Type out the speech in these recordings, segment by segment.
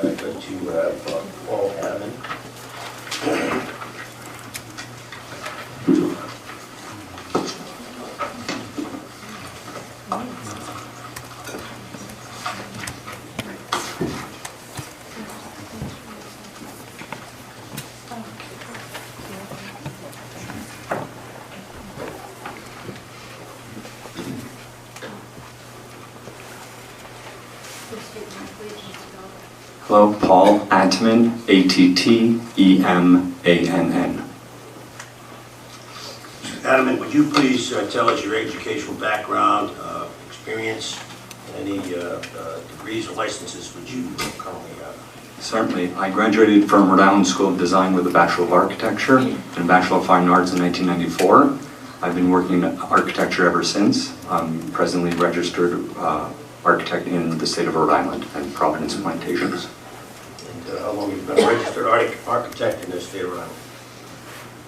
Good to have Paul Hammond. Hello, Paul Attman, A-T-T-E-M-A-N-N. Adam, would you please tell us your educational background, experience, any degrees or licenses which you currently have? Certainly. I graduated from Rhode Island School of Design with a Bachelor of Architecture and a Bachelor of Fine Arts in 1994. I've been working in architecture ever since. I'm presently registered architect in the state of Rhode Island and Providence Plantations. And how long have you been a registered architect in the state of Rhode Island?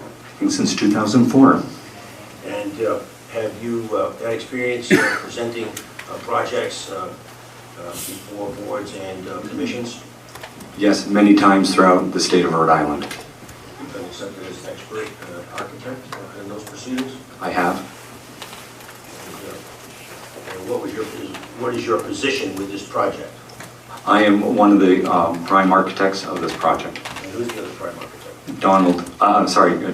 I think since 2004. And have you had experience presenting projects before boards and commissions? Yes, many times throughout the state of Rhode Island. You've been accepted as an expert architect in those proceedings? I have. And what is your position with this project? I am one of the prime architects of this project. And who's the other prime architect?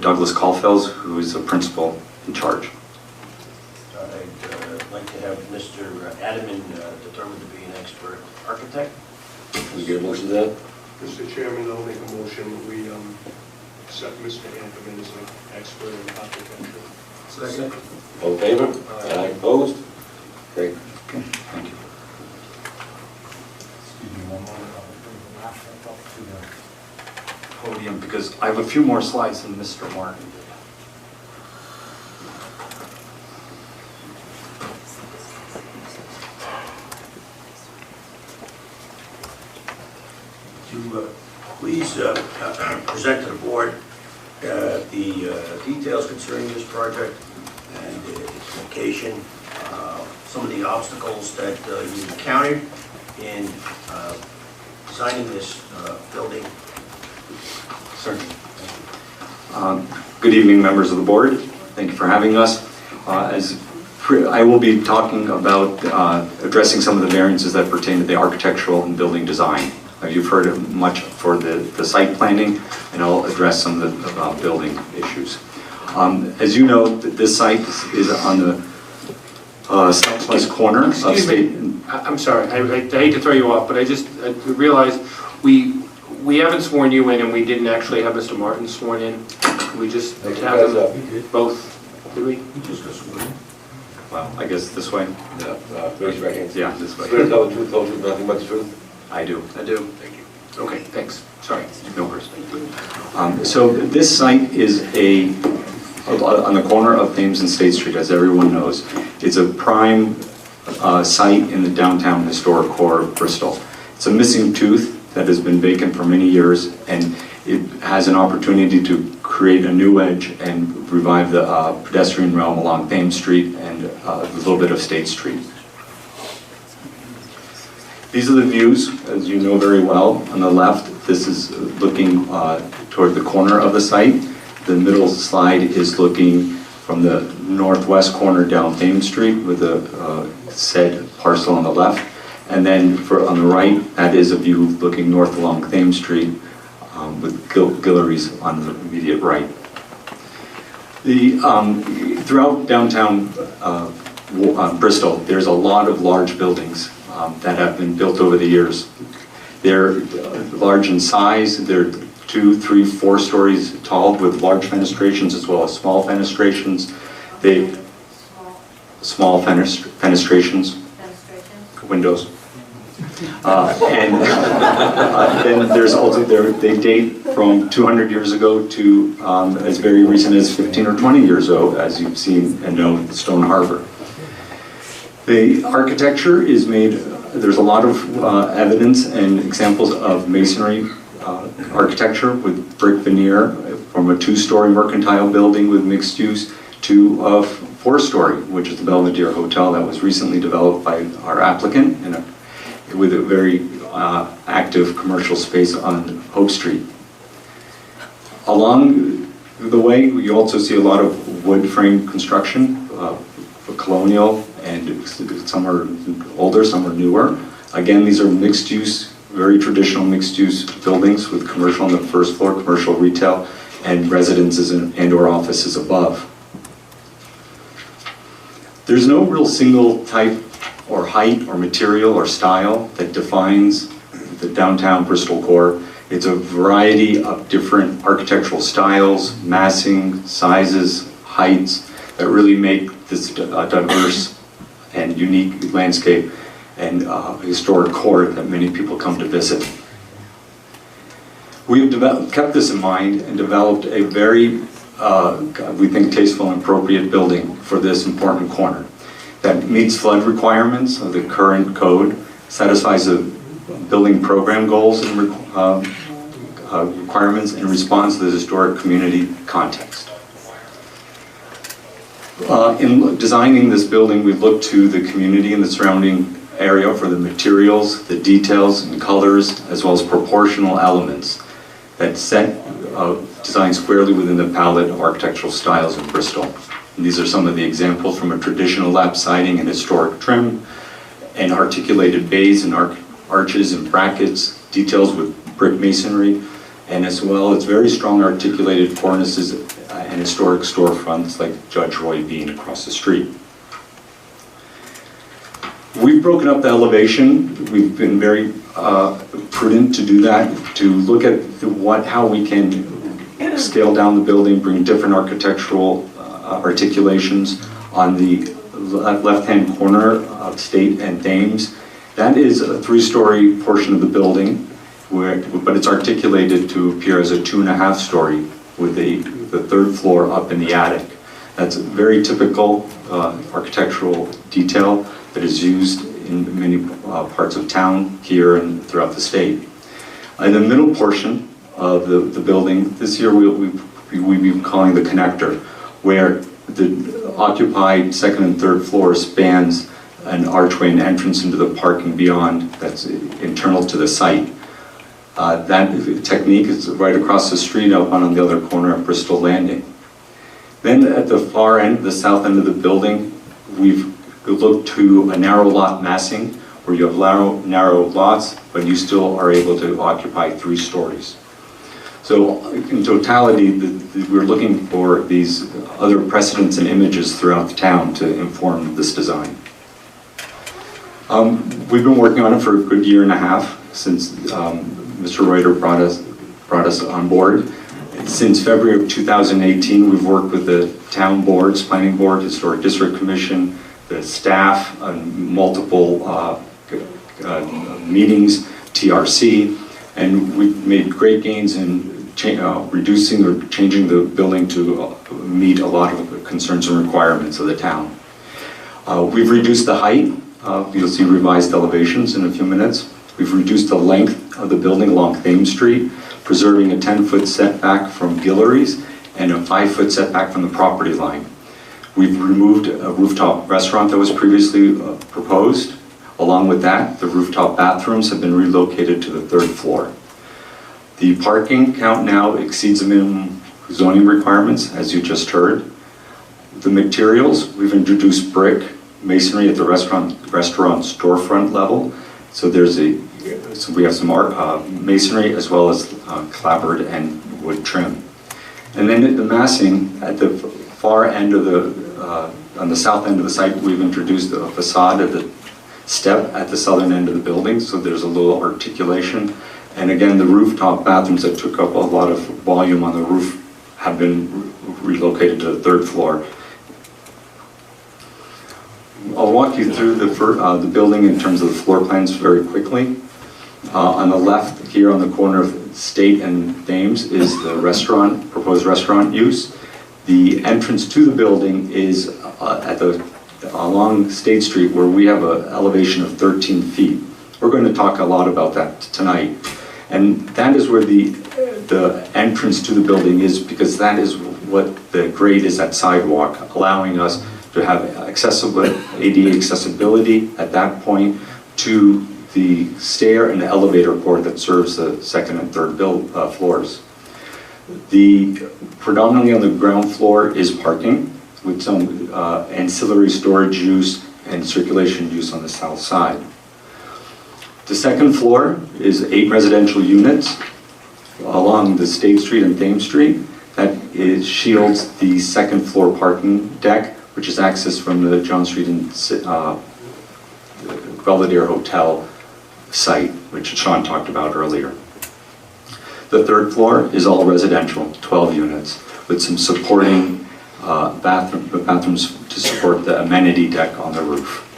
Douglas Caulfield, who is the principal in charge. I'd like to have Mr. Adaman determined to be an expert architect. Can we get a motion to that? Mr. Chairman, I'll make a motion. We accept Mr. Adaman as an expert in architecture. Second. All in favor? Aye. Opposed? Great. Okay, thank you. Excuse me one moment, I'll bring the laptop up to the Podium, because I have a few more slides than Mr. Martin did. Please present to the board the details concerning this project and its location, some of the obstacles that you encountered in designing this building. Certainly. Good evening, members of the board. Thank you for having us. I will be talking about addressing some of the variances that pertain to the architectural and building design. You've heard much for the site planning, and I'll address some of the building issues. As you know, this site is on the southwest corner of state. I'm sorry, I hate to throw you off, but I realized we haven't sworn you in, and we didn't actually have Mr. Martin sworn in. We just have them both. Did we? You just got sworn in. Well, I guess this way. Yeah. Raise your right hand. Yeah, this way. Swear to tell the truth, whole truth, nothing but the truth? I do. I do. Thank you. Okay, thanks. Sorry. No worries. So this site is on the corner of Thames and State Street, as everyone knows. It's a prime site in the downtown historic core of Bristol. It's a missing tooth that has been vacant for many years, and it has an opportunity to create a new edge and revive the pedestrian realm along Thames Street and a little bit of State Street. These are the views, as you know very well. On the left, this is looking toward the corner of the site. The middle slide is looking from the northwest corner down Thames Street with the said parcel on the left. And then on the right, that is a view looking north along Thames Street with Guillory's on the immediate right. Throughout downtown Bristol, there's a lot of large buildings that have been built over the years. They're large in size. They're 2, 3, 4 stories tall with large fenestrations as well as small fenestrations. Small fenestrations. Windows. And then there's also, they date from 200 years ago to as very recent as 15 or 20 years ago, as you've seen and know, Stone Harbor. The architecture is made, there's a lot of evidence and examples of masonry architecture with brick veneer from a 2-story mercantile building with mixed use to a 4-story, which is the Belvedere Hotel that was recently developed by our applicant with a very active commercial space on Hope Street. Along the way, you also see a lot of wood frame construction, colonial, and some are older, some are newer. Again, these are mixed use, very traditional mixed use buildings with commercial on the first floor, commercial retail, and residences and or offices above. There's no real single type or height or material or style that defines the downtown Bristol core. It's a variety of different architectural styles, massing, sizes, heights that really make this a diverse and unique landscape and historic core that many people come to visit. We have kept this in mind and developed a very, we think, tasteful and appropriate building for this important corner that meets flood requirements of the current code, satisfies the building program goals and requirements, and responds to the historic community context. In designing this building, we've looked to the community and the surrounding area for the materials, the details and colors, as well as proportional elements that set design squarely within the palette of architectural styles in Bristol. And these are some of the examples from a traditional lap siding and historic trim, and articulated bays and arches and brackets, details with brick masonry, and as well as very strong articulated cornices and historic storefronts like Judge Roy Bean across the street. We've broken up the elevation. We've been very prudent to do that, to look at how we can scale down the building, bring different architectural articulations. On the left-hand corner of State and Thames, that is a 3-story portion of the building, but it's articulated to appear as a 2.5-story with the 3rd floor up in the attic. That's a very typical architectural detail that is used in many parts of town here and throughout the state. In the middle portion of the building, this year we'll be calling the connector, where the occupied 2nd and 3rd floor spans an archway and entrance into the parking beyond that's internal to the site. That technique is right across the street up on the other corner of Bristol Landing. Then at the far end, the south end of the building, we've looked to a narrow lot massing where you have narrow lots, but you still are able to occupy 3 stories. So in totality, we're looking for these other precedents and images throughout the town to inform this design. We've been working on it for a good 1.5 years since Mr. Reuter brought us on board. Since February of 2018, we've worked with the town boards, planning board, historic district commission, the staff on multiple meetings, TRC, and we've made great gains in reducing or changing the building to meet a lot of the concerns and requirements of the town. We've reduced the height. You'll see revised elevations in a few minutes. We've reduced the length of the building along Thames Street, preserving a 10-foot setback from Guillory's and a 5-foot setback from the property line. We've removed a rooftop restaurant that was previously proposed. Along with that, the rooftop bathrooms have been relocated to the 3rd floor. The parking count now exceeds the minimum zoning requirements, as you just heard. The materials, we've introduced brick, masonry at the restaurant storefront level. So we have some masonry as well as clapboard and wood trim. And then the massing at the far end of on the south end of the site, we've introduced a facade at the step at the southern end of the building, so there's a little articulation. And again, the rooftop bathrooms that took up a lot of volume on the roof have been relocated to the 3rd floor. I'll walk you through the building in terms of the floor plans very quickly. On the left here on the corner of State and Thames is the restaurant, proposed restaurant use. The entrance to the building is along State Street, where we have an elevation of 13 feet. We're going to talk a lot about that tonight. And that is where the entrance to the building is, because that is what the grade is at sidewalk, allowing us to have ADA accessibility at that point to the stair and elevator core that serves the second and third floors. Predominantly on the ground floor is parking with some ancillary storage use and circulation use on the south side. The second floor is 8 residential units along the State Street and Thames Street. That shields the second floor parking deck, which is accessed from the John Street and Belvedere Hotel site, which Sean talked about earlier. The third floor is all residential, 12 units, with some supporting bathrooms to support the amenity deck on the roof.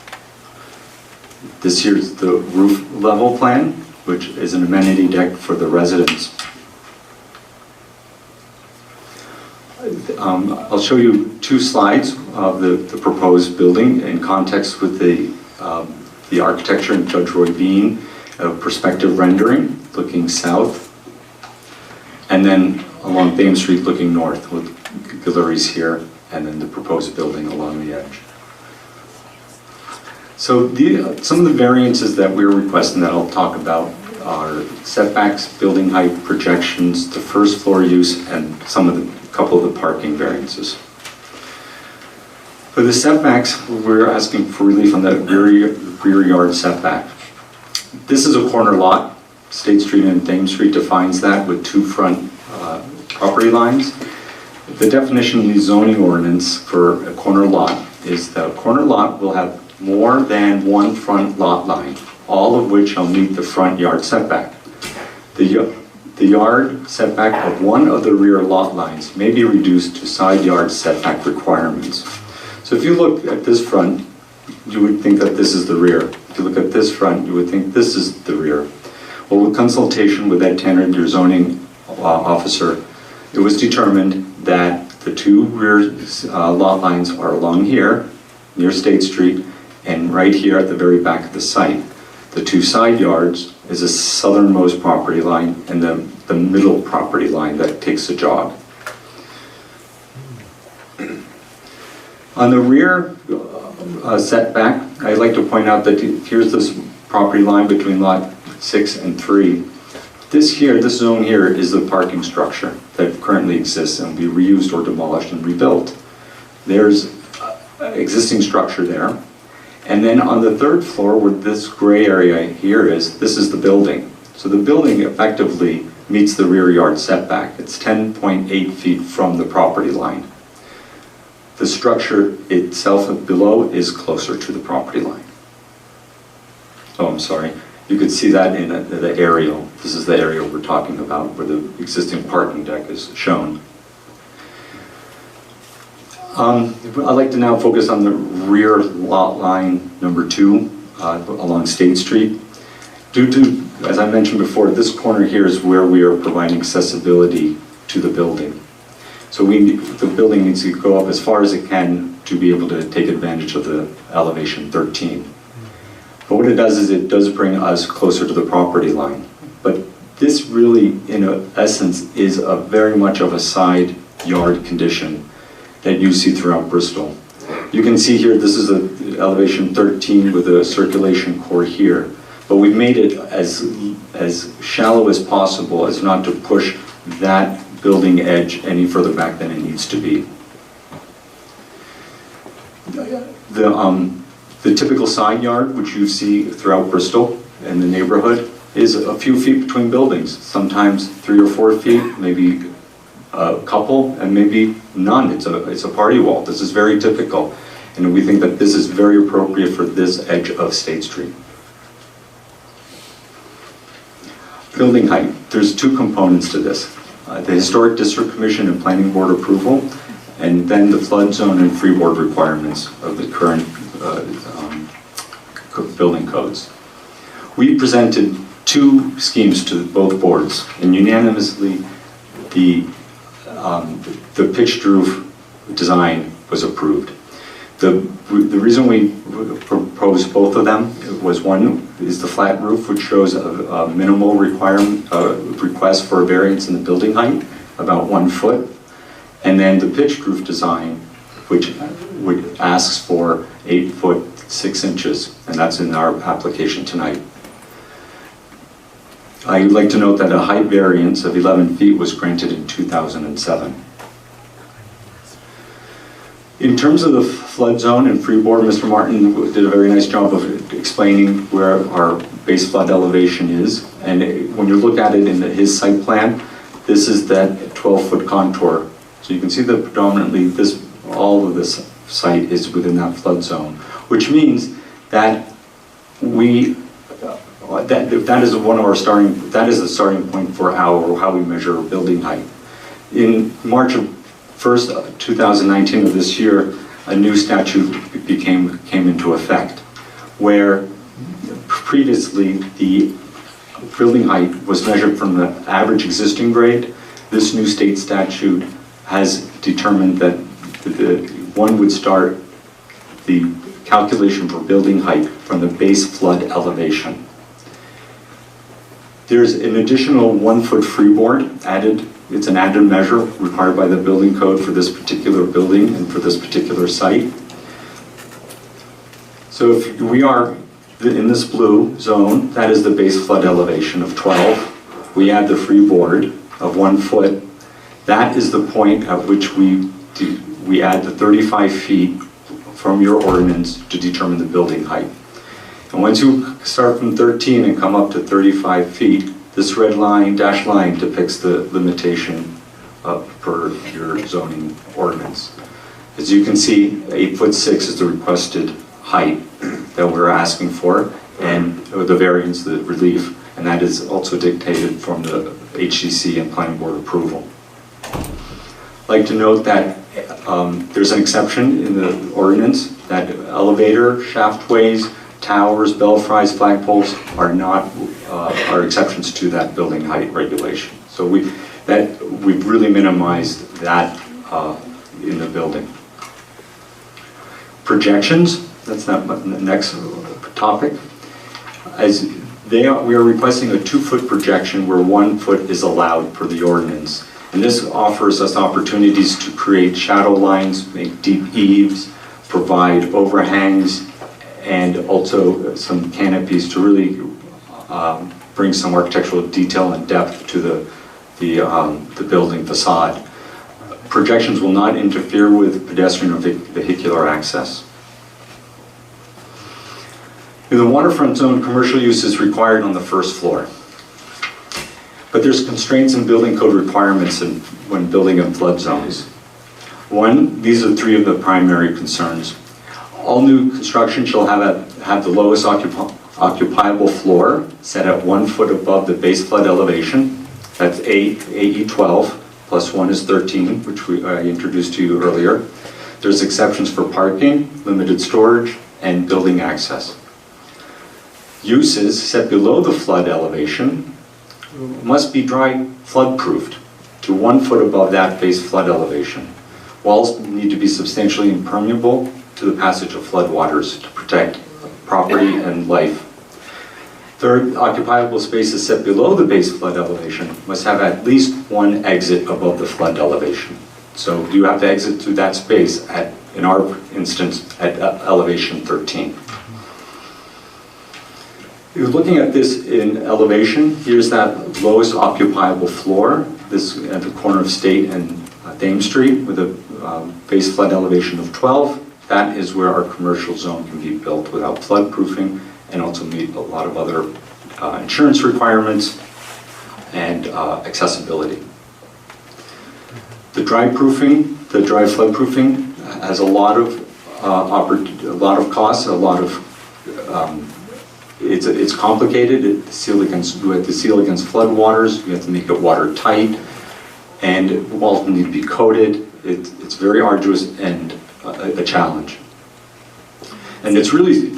This here's the roof level plan, which is an amenity deck for the residents. I'll show you 2 slides of the proposed building in context with the architecture and Judge Roy Bean, a perspective rendering looking south, and then along Thames Street looking north with galleries here, and then the proposed building along the edge. So some of the variances that we're requesting that I'll talk about are setbacks, building height, projections, the first floor use, and couple of the parking variances. For the setbacks, we're asking for relief on the rear yard setback. This is a corner lot. State Street and Thames Street defines that with 2 front property lines. The definition in the zoning ordinance for a corner lot is that a corner lot will have more than 1 front lot line, all of which shall meet the front yard setback. The yard setback of one of the rear lot lines may be reduced to side yard setback requirements. So if you look at this front, you would think that this is the rear. If you look at this front, you would think this is the rear. Well, with consultation with Ed Tanner, your zoning officer, it was determined that the 2 rear lot lines are along here, near State Street, and right here at the very back of the site. The 2 side yards is a southernmost property line and the middle property line that takes a jog. On the rear setback, I'd like to point out that here's this property line between lot 6 and 3. This zone here is the parking structure that currently exists and will be reused or demolished and rebuilt. There's existing structure there. And then on the 3rd floor, where this gray area here is, this is the building. So the building effectively meets the rear yard setback. It's 10.8 feet from the property line. The structure itself below is closer to the property line. Oh, I'm sorry. You could see that in the aerial. This is the aerial we're talking about, where the existing parking deck is shown. I'd like to now focus on the rear lot line number 2 along State Street. Due to, as I mentioned before, this corner here is where we are providing accessibility to the building. So the building needs to go up as far as it can to be able to take advantage of the elevation 13. But what it does is it does bring us closer to the property line. But this really, in essence, is very much of a side yard condition that you see throughout Bristol. You can see here, this is an elevation 13 with a circulation core here. But we've made it as shallow as possible as not to push that building edge any further back than it needs to be. The typical side yard, which you see throughout Bristol and the neighborhood, is a few feet between buildings, sometimes 3 or 4 feet, maybe a couple, and maybe none. It's a party wall. This is very typical, and we think that this is very appropriate for this edge of State Street. Building height. There's 2 components to this. The Historic District Commission and Planning Board approval, and then the flood zone and freeboard requirements of the current building codes. We presented 2 schemes to both boards, and unanimously the pitched roof design was approved. The reason we proposed both of them was, one is the flat roof, which shows a minimal request for a variance in the building height, about 1 foot, and then the pitched roof design, which asks for 8 foot 6 inches, and that's in our application tonight. I'd like to note that a height variance of 11 feet was granted in 2007. In terms of the flood zone in Freeport, Mr. Martin did a very nice job of explaining where our base flood elevation is. And when you look at it in his site plan, this is that 12-foot contour. So you can see that predominantly all of this site is within that flood zone, which means that that is one of our that is the starting point for how we measure building height. In March of 1st, 2019 of this year, a new statute came into effect, where previously the building height was measured from the average existing grade. This new state statute has determined that one would start the calculation for building height from the base flood elevation. There's an additional 1-foot freeboard added. It's an added measure required by the building code for this particular building and for this particular site. So if we are in this blue zone, that is the base flood elevation of 12. We add the freeboard of 1 foot. That is the point at which we add the 35 feet from your ordinance to determine the building height. And once you start from 13 and come up to 35 feet, this red line, dashed line, depicts the limitation per your zoning ordinance. As you can see, 8'6" is the requested height that we're asking for, and the variance, the relief, and that is also dictated from the HCC and planning board approval. I'd like to note that there's an exception in the ordinance that elevator, shaftways, towers, belfries, flagpoles are exceptions to that building height regulation. So we've really minimized that in the building. Projections, that's the next topic. We are requesting a 2-foot projection where 1 foot is allowed per the ordinance. And this offers us opportunities to create shadow lines, make deep eaves, provide overhangs, and also some canopies to really bring some architectural detail and depth to the building facade. Projections will not interfere with pedestrian or vehicular access. In the waterfront zone, commercial use is required on the first floor. But there's constraints in building code requirements when building in flood zones. One, these are 3 of the primary concerns. All new construction shall have the lowest occupiable floor set at 1 foot above the base flood elevation. That's AE 12, plus 1 is 13, which I introduced to you earlier. There's exceptions for parking, limited storage, and building access. Uses set below the flood elevation must be dry flood proofed to 1 foot above that base flood elevation. Walls need to be substantially impermeable to the passage of flood waters to protect property and life. Third, occupiable spaces set below the base flood elevation must have at least 1 exit above the flood elevation. So you have to exit through that space in our instance, at elevation 13. You're looking at this in elevation. Here's that lowest occupiable floor. This at the corner of State and Thames Street with a base flood elevation of 12. That is where our commercial zone can be built without flood proofing and also meet a lot of other insurance requirements and accessibility. The dry flood proofing has a lot of costs, it's complicated. You have to seal against flood waters. You have to make it watertight, and walls need to be coated. It's very arduous and a challenge. And it's really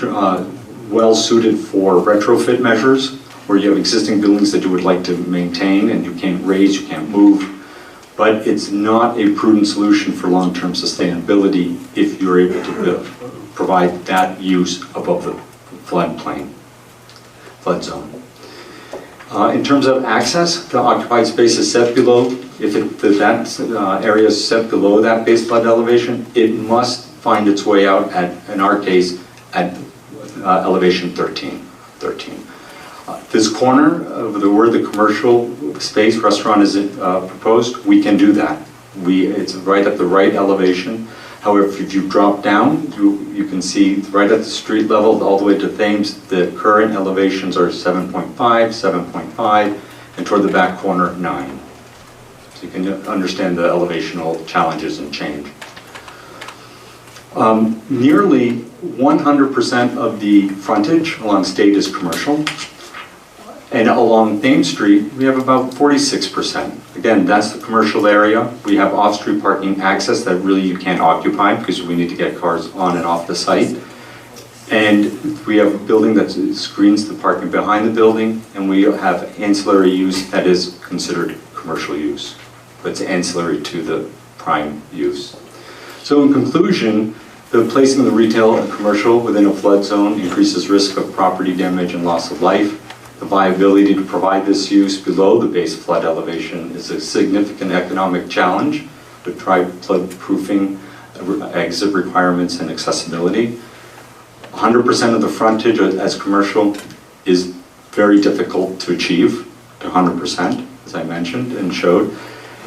well suited for retrofit measures, where you have existing buildings that you would like to maintain and you can't raise, you can't move. But it's not a prudent solution for long-term sustainability if you're able to provide that use above the flood zone. In terms of access, the occupied space is set below. If that area is set below that base flood elevation, it must find its way out at, in our case, at elevation 13. this corner of where the commercial space restaurant is proposed, we can do that. It's right at the right elevation. However, if you drop down, you can see right at the street level all the way to Thames, the current elevations are 7.5, 7.5, and toward the back corner, 9. So you can understand the elevational challenges and change. Nearly 100% of the frontage along State is commercial. And along Thames Street, we have about 46%. Again, that's the commercial area. We have off-street parking access that really you can't occupy because we need to get cars on and off the site. And we have a building that screens the parking behind the building, and we have ancillary use that is considered commercial use, but it's ancillary to the prime use. So in conclusion, the placing of the retail and commercial within a flood zone increases risk of property damage and loss of life. The viability to provide this use below the base flood elevation is a significant economic challenge with flood proofing, exit requirements, and accessibility. 100% of the frontage as commercial is very difficult to achieve to 100%, as I mentioned and showed.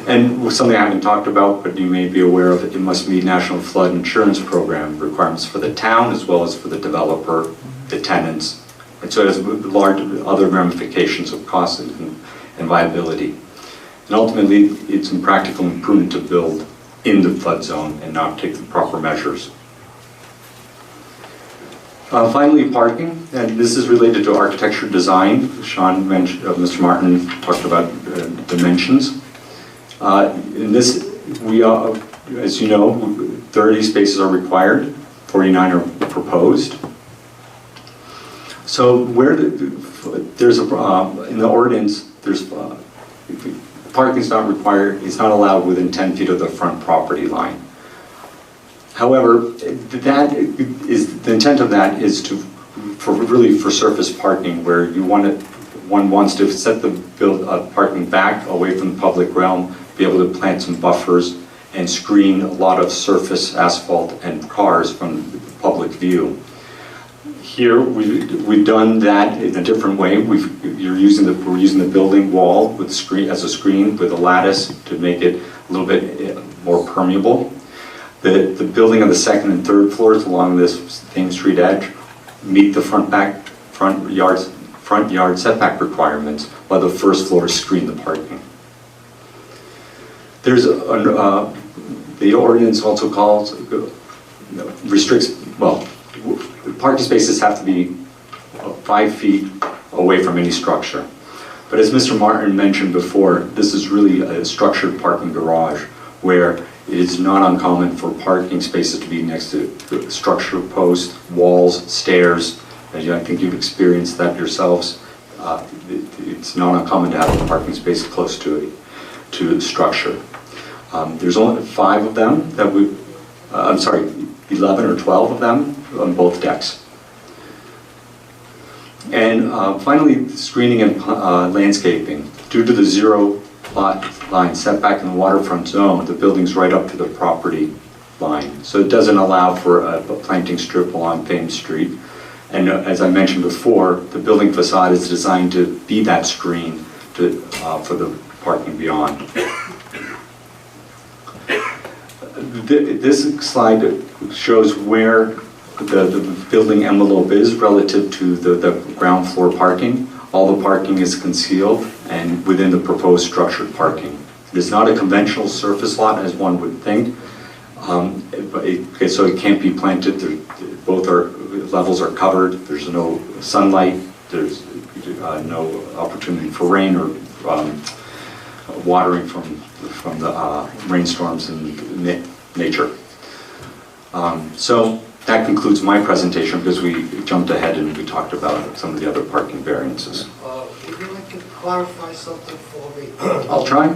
And something I haven't talked about, but you may be aware of, it must meet National Flood Insurance Program requirements for the town as well as for the developer, the tenants. And so it has large other ramifications of cost and viability. And ultimately, it's impractical and prudent to build in the flood zone and not take the proper measures. Finally, parking, and this is related to architecture design. Sean mentioned, Mr. Martin talked about dimensions. In this, as you know, 30 spaces are required, 49 are proposed. So where there's in the ordinance, there's parking is not required, it's not allowed within 10 feet of the front property line. However, that is, the intent of that is for surface parking, where one wants to set the parking back away from the public realm, be able to plant some buffers and screen a lot of surface asphalt and cars from the public view. Here, we've done that in a different way. We're using the building wall with as a screen with a lattice to make it a little bit more permeable. The building on the second and third floors along this Thames Street edge meet the front yard setback requirements, while the first floors screen the parking. There's the ordinance also restricts, well, parking spaces have to be 5 feet away from any structure. But as Mr. Martin mentioned before, this is really a structured parking garage where it is not uncommon for parking spaces to be next to structure posts, walls, stairs. And I think you've experienced that yourselves. It's not uncommon to have a parking space close to the structure. There's only 5 of them that 11 or 12 of them on both decks. And finally, screening and landscaping. Due to the zero lot line setback in the waterfront zone, the building's right up to the property line. So it doesn't allow for a planting strip along Thames Street. And as I mentioned before, the building facade is designed to be that screen for the parking beyond. This slide shows where the building envelope is relative to the ground floor parking. All the parking is concealed and within the proposed structured parking. It is not a conventional surface lot as one would think, so it can't be planted. Both levels are covered. There's no sunlight. There's no opportunity for rain or watering from the rainstorms and nature. So that concludes my presentation because we jumped ahead and we talked about some of the other parking variances. Would you like to clarify something for me? I'll try.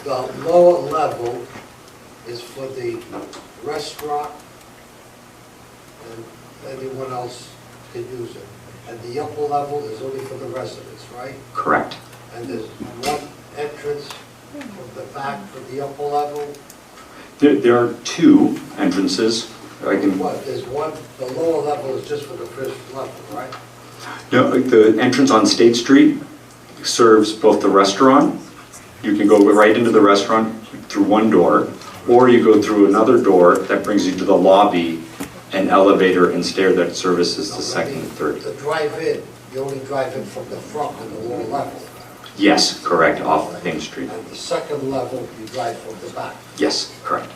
The lower level is for the restaurant and anyone else can use it. And the upper level is only for the residents, right? Correct. And there's one entrance from the back for the upper level? There are 2 entrances. What, there's one, the lower level is just for the first level, right? No, the entrance on State Street serves both the restaurant. You can go right into the restaurant through one door, or you go through another door that brings you to the lobby, an elevator and stair that services the second and third. The drive-in, you only drive in from the front on the lower level. Yes, correct, off Thames Street. And the second level, you drive from the back. Yes, correct.